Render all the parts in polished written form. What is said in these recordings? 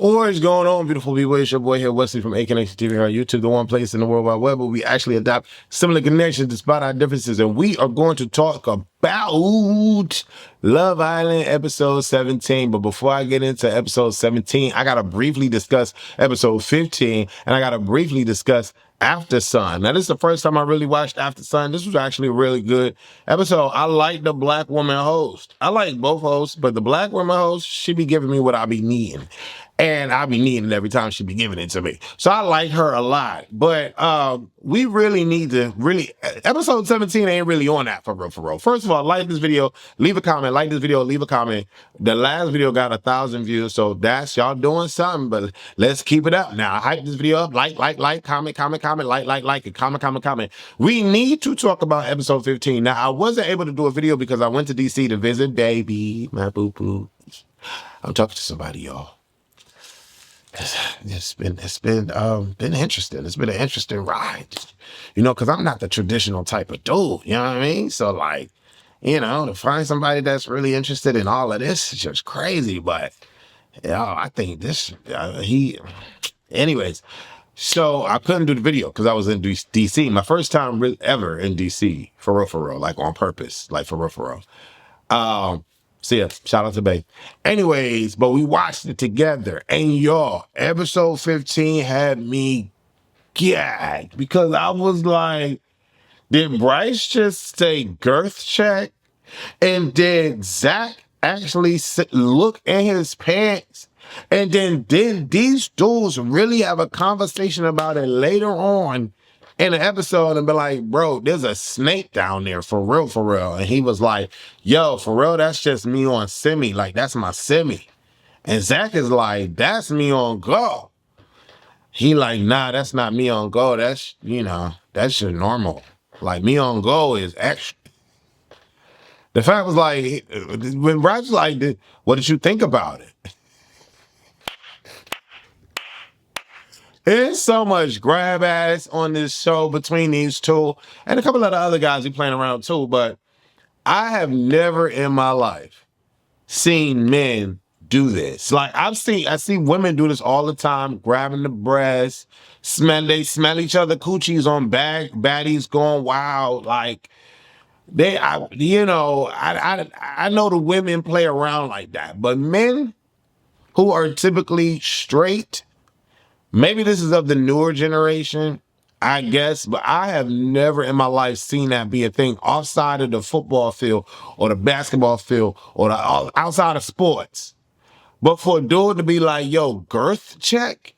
What is going on, beautiful people? It's your boy here, Wesley from Aconnectiontv here on YouTube, the one place in the World Wide Web where we actually adopt similar connections despite our differences. And we are going to talk about Love Island episode 17. But before I get into episode 17, I got to briefly discuss episode 15, and I got to briefly discuss After Sun. Now, this is the first time I really watched After Sun. This was actually a really good episode. I like the black woman host. I like both hosts, but the black woman host, she be giving me what I be needing. And I be needing it every time she be giving it to me. So I like her a lot. But we really need to episode 17 ain't really on that for real, for real. First of all, like this video, leave a comment, like this video, leave a comment. The last video got 1,000 views, so that's y'all doing something, but let's keep it up. Now, hype this video up, like, comment, like, and comment. We need to talk about episode 15. Now, I wasn't able to do a video because I went to DC to visit baby, my boo-boo. I'm talking to somebody, y'all. It's been interesting. It's been an interesting ride, you know, because I'm not the traditional type of dude, you know what I mean? So like, you know, to find somebody that's really interested in all of this is just crazy. But yeah, I think this anyways. So I couldn't do the video because I was in DC. My first time ever in DC, for real, like on purpose, like for real. So yeah, shout out to Babe. Anyways, but we watched it together, and y'all, episode 15 had me gagged because I was like, did Bryce just say girth check? And did Zach actually look in his pants? And then did these dudes really have a conversation about it later on in the episode and be like, bro, there's a snake down there for real. And he was like, yo, for real, that's just me on semi. Like, that's my semi. And Zach is like, that's me on go. He like, nah, that's not me on go. That's, you know, that's your normal. Like, me on go is extra. The fact was like, when Bryce was like, what did you think about it? There's so much grab ass on this show between these two and a couple of the other guys who playing around too, but I have never in my life seen men do this. Like I see women do this all the time, grabbing the breasts, they smell each other coochies on baddies going wild. Like I know the women play around like that, but men who are typically straight, maybe this is of the newer generation, I guess, but I have never in my life seen that be a thing outside of the football field or the basketball field or outside of sports. But for a dude to be like, yo, girth check,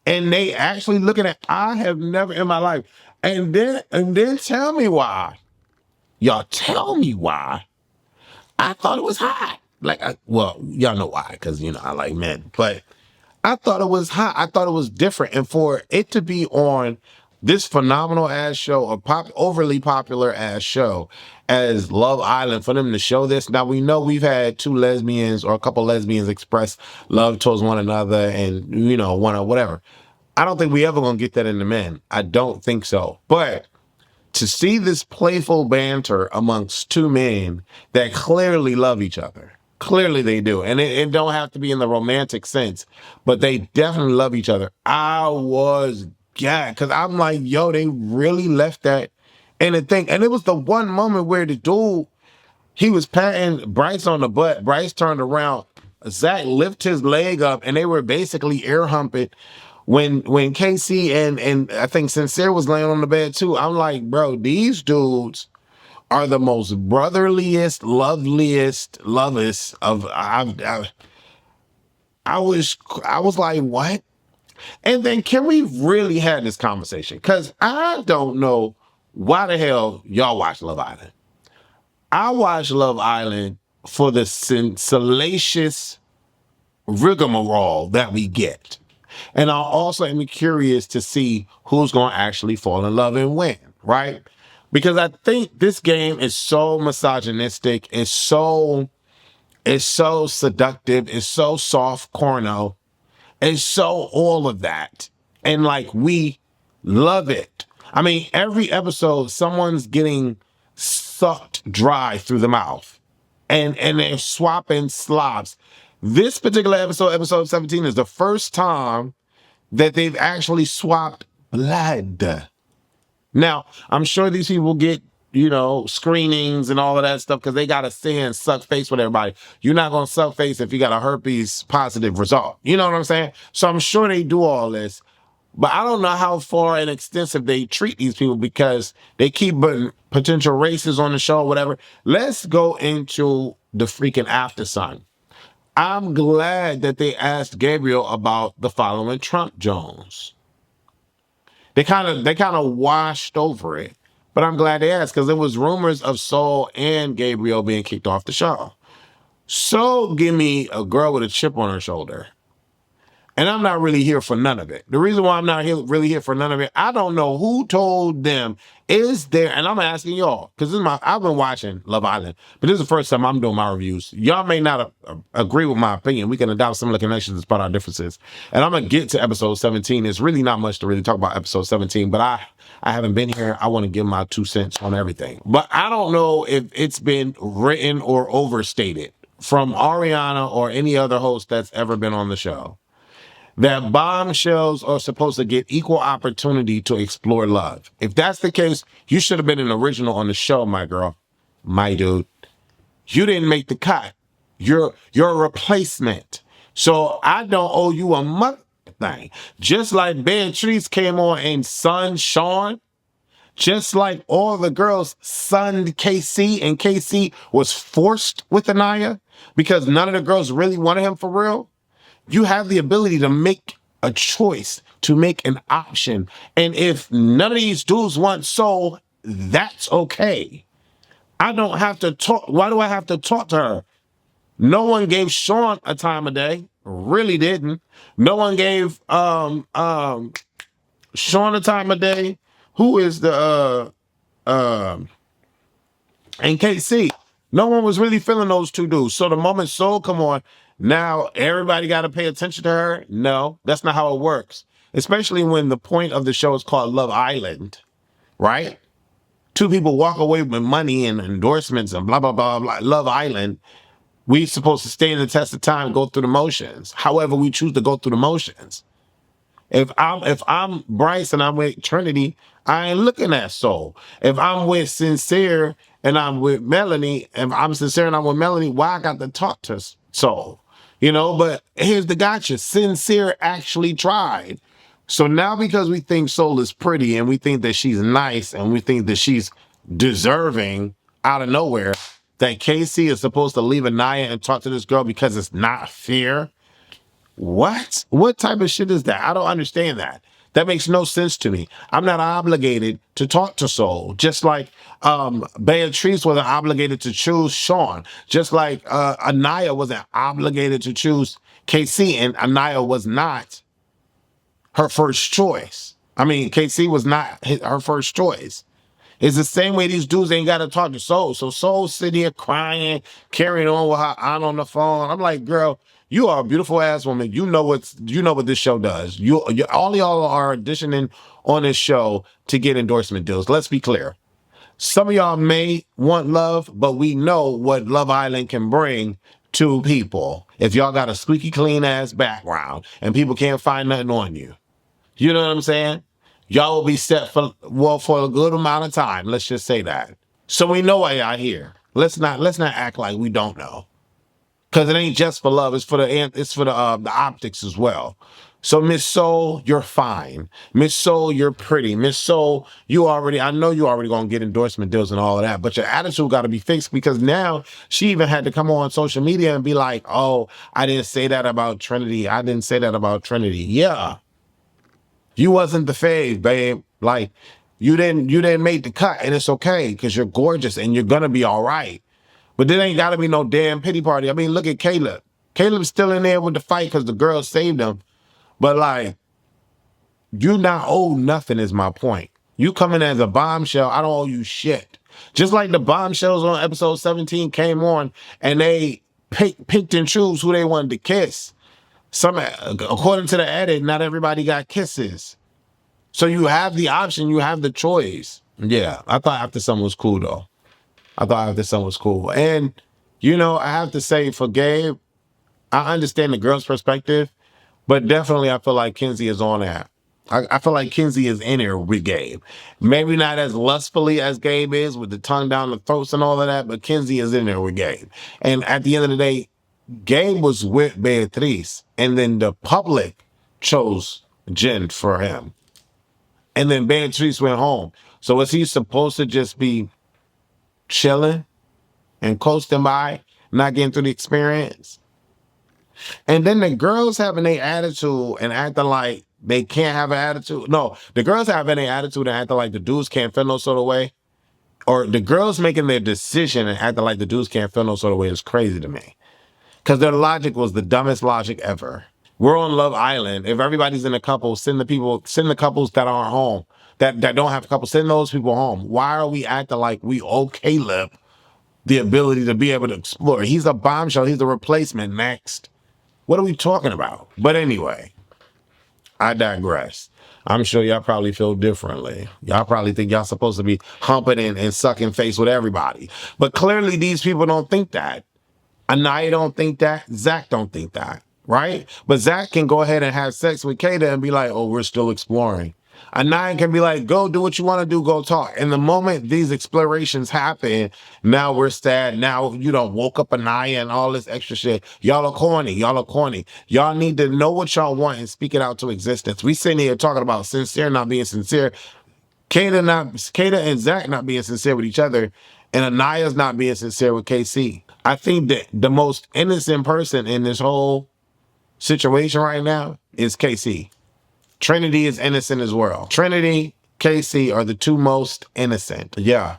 and they actually looking at, I have never in my life. And then tell me why. Y'all tell me why. I thought it was hot. Like, well, y'all know why, because, you know, I like men. But I thought it was hot. I thought it was different. And for it to be on this phenomenal ass show, a overly popular ass show as Love Island, for them to show this. Now, we know we've had two lesbians or a couple lesbians express love towards one another and, you know, whatever. I don't think we ever gonna get that in the men. I don't think so. But to see this playful banter amongst two men that clearly love each other. Clearly they do. And it don't have to be in the romantic sense, but they definitely love each other. I was gagged because I'm like, yo, they really left that in a thing. And it was the one moment where the dude, he was patting Bryce on the butt. Bryce turned around. Zach lifted his leg up and they were basically air humping. When Casey and I think Sincere was laying on the bed too, I'm like, bro, these dudes are the most brotherliest, loveliest of I was like, what? And then can we really have this conversation? Because I don't know why the hell y'all watch Love Island. I watch Love Island for the salacious rigmarole that we get. And I also am curious to see who's going to actually fall in love and win, right? Because I think this game is so misogynistic, it's so seductive, it's so soft corno, it's so all of that. And like, we love it. I mean, every episode, someone's getting sucked dry through the mouth. And they're swapping slobs. This particular episode, episode 17, is the first time that they've actually swapped blood. Now, I'm sure these people get, screenings and all of that stuff because they got to sit here and suck face with everybody. You're not going to suck face if you got a herpes positive result. You know what I'm saying? So I'm sure they do all this. But I don't know how far and extensive they treat these people because they keep putting potential races on the show or whatever. Let's go into the freaking after sun. I'm glad that they asked Gabriel about the following Trump Jones. They kind of washed over it, but I'm glad they asked because there was rumors of Soul and Gabriel being kicked off the show. So give me a girl with a chip on her shoulder. And I'm not really here for none of it. The reason why I'm not really here for none of it, I don't know who told them. Is there, and I'm asking y'all, because I've been watching Love Island, but this is the first time I'm doing my reviews. Y'all may not agree with my opinion. We can adopt similar connections despite our differences. And I'm going to get to episode 17. There's really not much to really talk about episode 17, but I haven't been here. I want to give my 2 cents on everything. But I don't know if it's been written or overstated from Ariana or any other host that's ever been on the show that bombshells are supposed to get equal opportunity to explore love. If that's the case, you should have been an original on the show, my girl, my dude. You didn't make the cut. You're a replacement. So I don't owe you a mother thing. Just like Beatrice came on and sunned Sean, just like all the girls sunned KC, and KC was forced with Anaya because none of the girls really wanted him for real. You have the ability to make a choice, to make an option. And if none of these dudes want Soul, that's okay. I don't have to talk. Why do I have to talk to her? No one gave Sean a time of day. Really didn't. No one gave Sean a time of day. Who is the and KC? No one was really feeling those two dudes. So the moment Soul come on, now everybody got to pay attention to her? No, that's not how it works. Especially when the point of the show is called Love Island, right? Two people walk away with money and endorsements and blah, blah, blah, blah. Love Island. We supposed to stay in the test of time, go through the motions. However, we choose to go through the motions. If I'm Bryce and I'm with Trinity, I ain't looking at Soul. If I'm with Sincere and I'm with Melanie, if I'm Sincere and I'm with Melanie, why I got to talk to Soul? But here's the gotcha. Sincere actually tried. So now because we think Soul is pretty and we think that she's nice and we think that she's deserving out of nowhere, that Casey is supposed to leave Anaya and talk to this girl because it's not fair. What? What type of shit is that? I don't understand that. That makes no sense to me. I'm not obligated to talk to Soul. Just like Beatrice wasn't obligated to choose Sean. Just like Anaya wasn't obligated to choose KC, and Anaya was not her first choice. I mean, KC was not her first choice. It's the same way these dudes ain't got to talk to Soul. So Soul sitting here crying, carrying on with her aunt on the phone. I'm like, girl, you are a beautiful ass woman. You know what this show does. All y'all are auditioning on this show to get endorsement deals. Let's be clear. Some of y'all may want love, but we know what Love Island can bring to people. If y'all got a squeaky clean ass background and people can't find nothing on you. You know what I'm saying? Y'all will be set for a good amount of time. Let's just say that. So we know why y'all here. Let's not act like we don't know. Because it ain't just for love. It's for the optics as well. So Miss Soul, you're fine. Miss Soul, you're pretty. Miss Soul, I know you already gonna get endorsement deals and all of that, but your attitude got to be fixed because now she even had to come on social media and be like, "Oh, I didn't say that about Trinity. I didn't say that about Trinity." Yeah. You wasn't the fave, babe. Like, you didn't make the cut, and it's okay because you're gorgeous and you're gonna be all right. But there ain't gotta be no damn pity party. I mean, look at Caleb. Caleb's still in there with the fight because the girl saved him. But like, you not owe nothing is my point. You coming as a bombshell, I don't owe you shit. Just like the bombshells on episode 17 came on and they picked and choose who they wanted to kiss. According to the edit, not everybody got kisses. So you have the option, you have the choice. Yeah, I thought After Sun was cool though. I thought After Sun was cool. And, I have to say for Gabe, I understand the girl's perspective, but definitely I feel like Kenzie is on that. I feel like Kenzie is in here with Gabe. Maybe not as lustfully as Gabe is with the tongue down the throats and all of that, but Kenzie is in there with Gabe. And at the end of the day, Gabe was with Beatrice, and then the public chose Jen for him. And then Beatrice went home. So was he supposed to just be chilling and coasting by, not getting through the experience? And then the girls having their attitude and acting like they can't have an attitude. No, the girls having their attitude and acting like the dudes can't feel no sort of way. Or the girls making their decision and acting like the dudes can't feel no sort of way is crazy to me. Because their logic was the dumbest logic ever. We're on Love Island. If everybody's in a couple, send the couples that aren't home, that don't have couples, send those people home. Why are we acting like we owe Caleb the ability to be able to explore? He's a bombshell. He's a replacement. Next. What are we talking about? But anyway, I digress. I'm sure y'all probably feel differently. Y'all probably think y'all supposed to be humping and sucking face with everybody. But clearly these people don't think that. Anaya don't think that. Zach don't think that, right? But Zach can go ahead and have sex with Kata and be like, oh, we're still exploring. Anaya can be like, go do what you want to do, go talk. And the moment these explorations happen, now we're sad. Now, woke up Anaya and all this extra shit. Y'all are corny. Y'all are corny. Y'all need to know what y'all want and speak it out to existence. We sitting here talking about sincere, not being sincere. Kata and Zach not being sincere with each other, and Anaya's not being sincere with KC. I think that the most innocent person in this whole situation right now is KC. Trinity is innocent as well. Trinity, KC are the two most innocent. Yeah.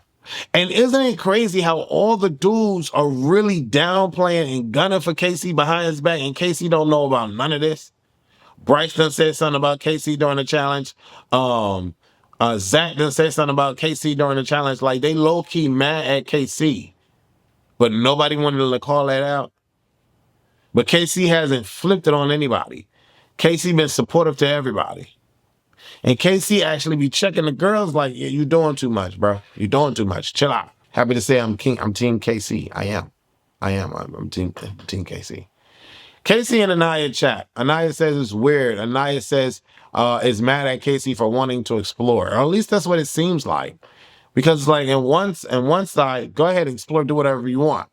And isn't it crazy how all the dudes are really downplaying and gunning for KC behind his back, and KC don't know about none of this? Bryce done said something about KC during the challenge. Zach done said something about KC during the challenge. Like, they low-key mad at KC. But nobody wanted to call that out. But KC hasn't flipped it on anybody. KC been supportive to everybody. And KC actually be checking the girls like, yeah, you doing too much, bro. You doing too much. Chill out. Happy to say I'm Team KC. I am. I'm Team KC. Casey and Anaya chat. Anaya says it's weird. Anaya says is mad at Casey for wanting to explore. Or at least that's what it seems like. Because like in one side, go ahead and explore, do whatever you want.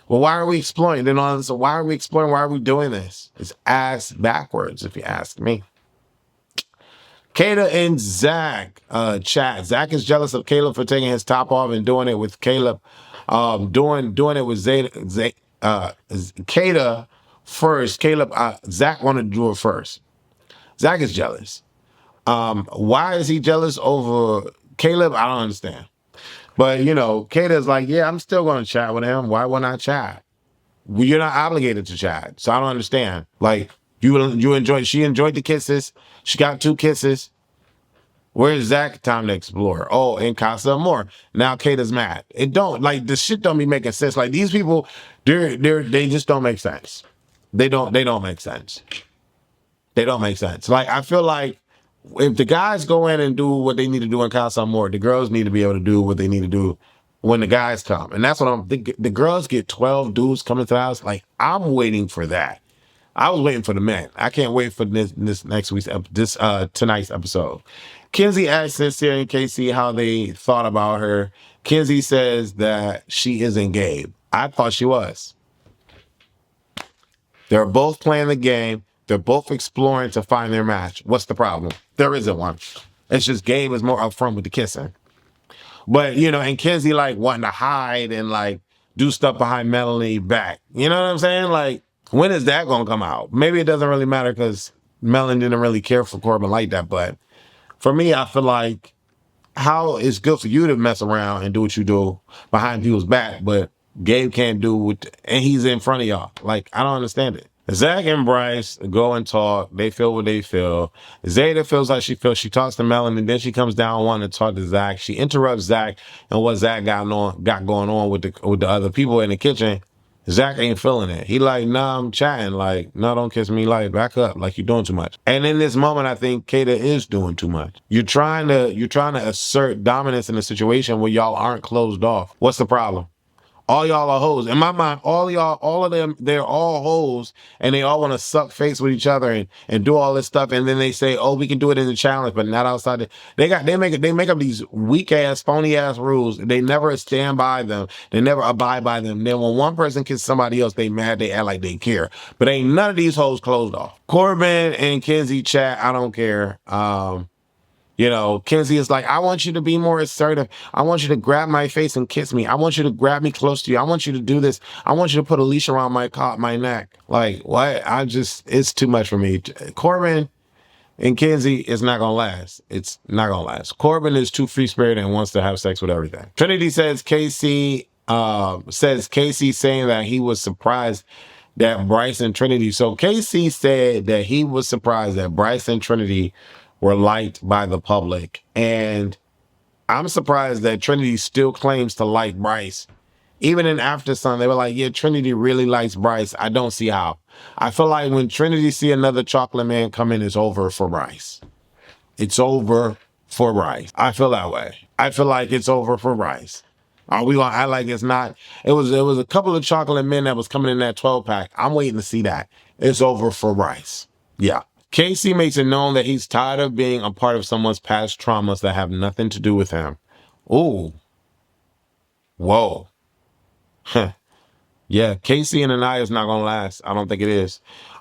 Well, why are we exploring? Then so why are we exploring? Why are we doing this? It's ass backwards, if you ask me. Kata and Zach chat. Zach is jealous of Caleb for taking his top off and doing it with Caleb. Doing it with Kata first. Caleb, Zach wanted to do it first. Zach is jealous. Why is he jealous over Caleb? I don't understand. But Kata's like, yeah, I'm still going to chat with him. Why wouldn't I chat? Well, you're not obligated to chat, so I don't understand. Like, she enjoyed the kisses. She got 2 kisses. Where's Zach? Time to explore. Oh, in Casa Amor. Now Kata's mad. It don't, like, the shit don't be making sense. Like, these people, they just don't make sense. They don't make sense. They don't make sense. Like, I feel like if the guys go in and do what they need to do in Casa Amor, the girls need to be able to do what they need to do when the guys come. And that's what I'm thinking. The girls get 12 dudes coming to the house. Like, I'm waiting for that. I was waiting for the men. I can't wait for this next week's tonight's episode. Kenzie asked Sincere and Casey how they thought about her. Kenzie says that she isn't Gabe. I thought she was. They're both playing the game. They're both exploring to find their match. What's the problem? There isn't one. It's just Gabe is more upfront with the kissing. But, and Kenzie like wanting to hide and like do stuff behind Melanie back. You know what I'm saying? Like, when is that going to come out? Maybe it doesn't really matter because Melanie didn't really care for Corbin like that. But for me, I feel like how it's good for you to mess around and do what you do behind people's back, but Gabe can't do it, and he's in front of y'all. Like, I don't understand it. Zach and Bryce go and talk. They feel what they feel. Zeta feels like she feels. She talks to Melanie, and then she comes down wanting to talk to Zach. She interrupts Zach and what Zach got going on with the other people in the kitchen. Zach ain't feeling it. He like, nah, I'm chatting. Like, no, don't kiss me. Like, back up. Like, you're doing too much. And in this moment, I think Kata is doing too much. You're trying to assert dominance in a situation where y'all aren't closed off. What's the problem? All y'all are hoes. In my mind, all y'all, all of them, they're all hoes, and they all want to suck face with each other and do all this stuff. And then they say, "Oh, we can do it in the challenge, but not outside." They make up these weak ass, phony ass rules. They never stand by them. They never abide by them. Then when one person kisses somebody else, they mad. They act like they care. But ain't none of these hoes closed off. Corbin and Kenzie chat. I don't care. You know, Kenzie is like, I want you to be more assertive. I want you to grab my face and kiss me. I want you to grab me close to you. I want you to do this. I want you to put a leash around my neck. Like, what? It's too much for me. Corbin and Kenzie is not going to last. It's not going to last. Corbin is too free spirited and wants to have sex with everything. Trinity says Casey saying that he was surprised that Bryce and Trinity. So Casey said that he was surprised that Bryce and Trinity were liked by the public. And I'm surprised that Trinity still claims to like Bryce. Even in After Sun, they were like, yeah, Trinity really likes Bryce. I don't see how. I feel like when Trinity see another chocolate man come in, it's over for Bryce. It's over for Bryce. I feel that way. I feel like it's over for Bryce. Are we gonna act like it's not? It was a couple of chocolate men that was coming in that 12-pack. I'm waiting to see that. It's over for Bryce. Yeah. Casey makes it known that he's tired of being a part of someone's past traumas that have nothing to do with him. Ooh. Whoa. Yeah, Casey and Anaya is not going to last. I don't think it is.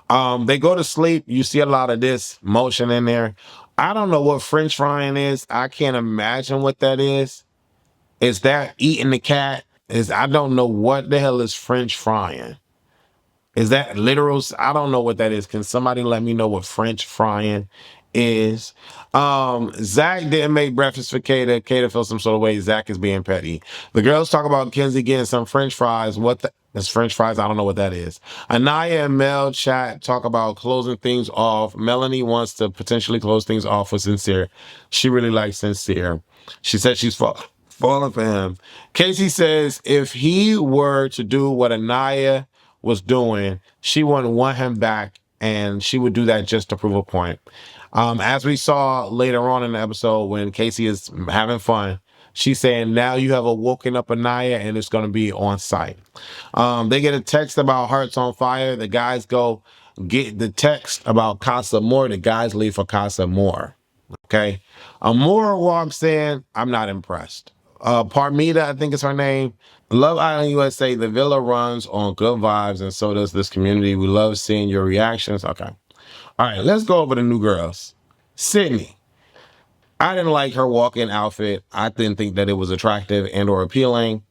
They go to sleep. You see a lot of this motion in there. I don't know what French frying is. I can't imagine what that is. Is that eating the cat? I don't know what the hell is French frying. Is that literal? I don't know what that is. Can somebody let me know what French frying is? Zach didn't make breakfast for Kata. Kata feels some sort of way. Zach is being petty. The girls talk about Kenzie getting some French fries. That's French fries. I don't know what that is. Anaya and Mel chat talk about closing things off. Melanie wants to potentially close things off with Sincere. She really likes Sincere. She said she's falling for him. Casey says if he were to do what Anaya was doing, she wouldn't want him back, and she would do that just to prove a point. As we saw later on in the episode when Casey is having fun, she's saying, now you have awoken up Anaya and it's going to be on site. They get a text about Hearts on Fire. The guys go get the text about Casa Amor. The guys leave for Casa Amor. Okay. Amor walks in. I'm not impressed. Parmita, I think is her name. Love Island USA, the villa runs on good vibes, and so does this community. We love seeing your reactions. Okay. All right, let's go over the new girls. Sydney. I didn't like her walk-in outfit. I didn't think that it was attractive and or appealing.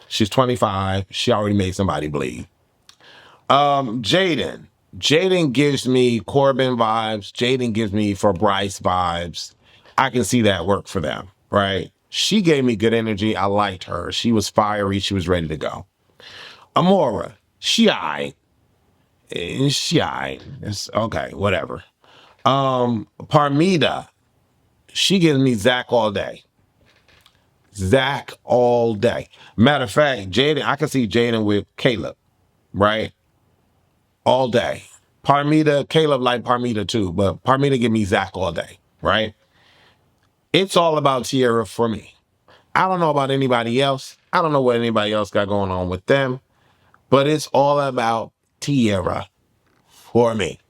She's 25. She already made somebody bleed. Jaden. Jaden gives me Corbin vibes. Jaden gives me for Bryce vibes. I can see that work for them, right? She gave me good energy. I liked her. She was fiery. She was ready to go. Amora. She aight. It's okay, whatever. Parmita. She gives me Zach all day. Zach all day. Matter of fact, Jaden, I can see Jaden with Caleb, right? All day. Parmita, Caleb like Parmita too, but Parmita give me Zach all day, right? It's all about Tierra for me. I don't know about anybody else. I don't know what anybody else got going on with them, but it's all about Tierra for me.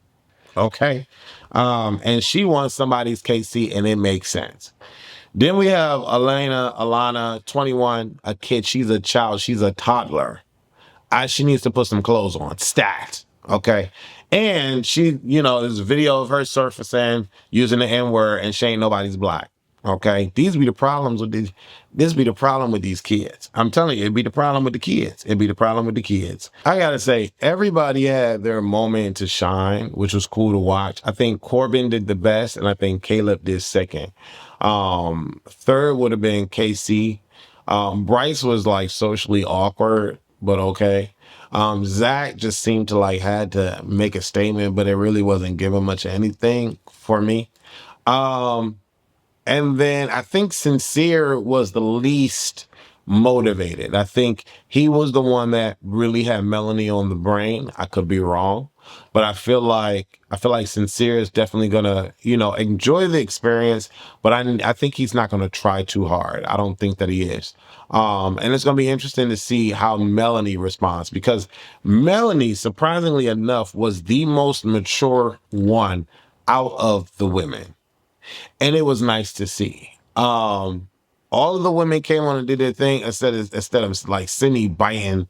Okay. And she wants somebody's KC, and it makes sense. Then we have Alana, 21, a kid. She's a child. She's a toddler. She needs to put some clothes on. Stat. Okay. And she, there's a video of her surfacing using the N-word, and she ain't nobody's black. Okay. These be the problems with these. This be the problem with these kids. I'm telling you, it'd be the problem with the kids. It'd be the problem with the kids. I gotta say, everybody had their moment to shine, which was cool to watch. I think Corbin did the best, and I think Caleb did second. Third would have been KC. Bryce was like socially awkward, but okay. Zach just seemed to like had to make a statement, but it really wasn't giving much of anything for me. And then I think Sincere was the least motivated. I think he was the one that really had Melanie on the brain. I could be wrong. but I feel like Sincere is definitely gonna, enjoy the experience, but I think he's not gonna try too hard. I don't think that he is. And it's gonna be interesting to see how Melanie responds, because Melanie, surprisingly enough, was the most mature one out of the women, and it was nice to see. All of the women came on and did their thing, instead of like Sydney biting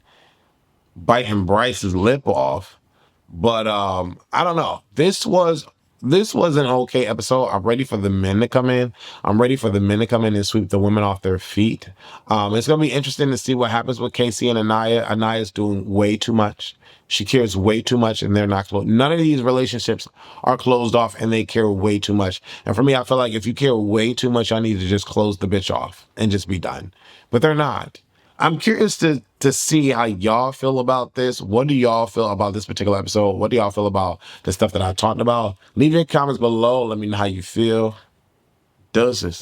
Bryce's lip off. But I don't know. This was an okay episode. I'm ready for the men to come in. I'm ready for the men to come in and sweep the women off their feet. It's gonna be interesting to see what happens with Casey and Anaya. Anaya's doing way too much. She cares way too much, and they're not close. None of these relationships are closed off, and they care way too much. And for me, I feel like if you care way too much, I need to just close the bitch off and just be done. But they're not. I'm curious to see how y'all feel about this. What do y'all feel about this particular episode? What do y'all feel about the stuff that I talked about? Leave your comments below. Let me know how you feel. Doses.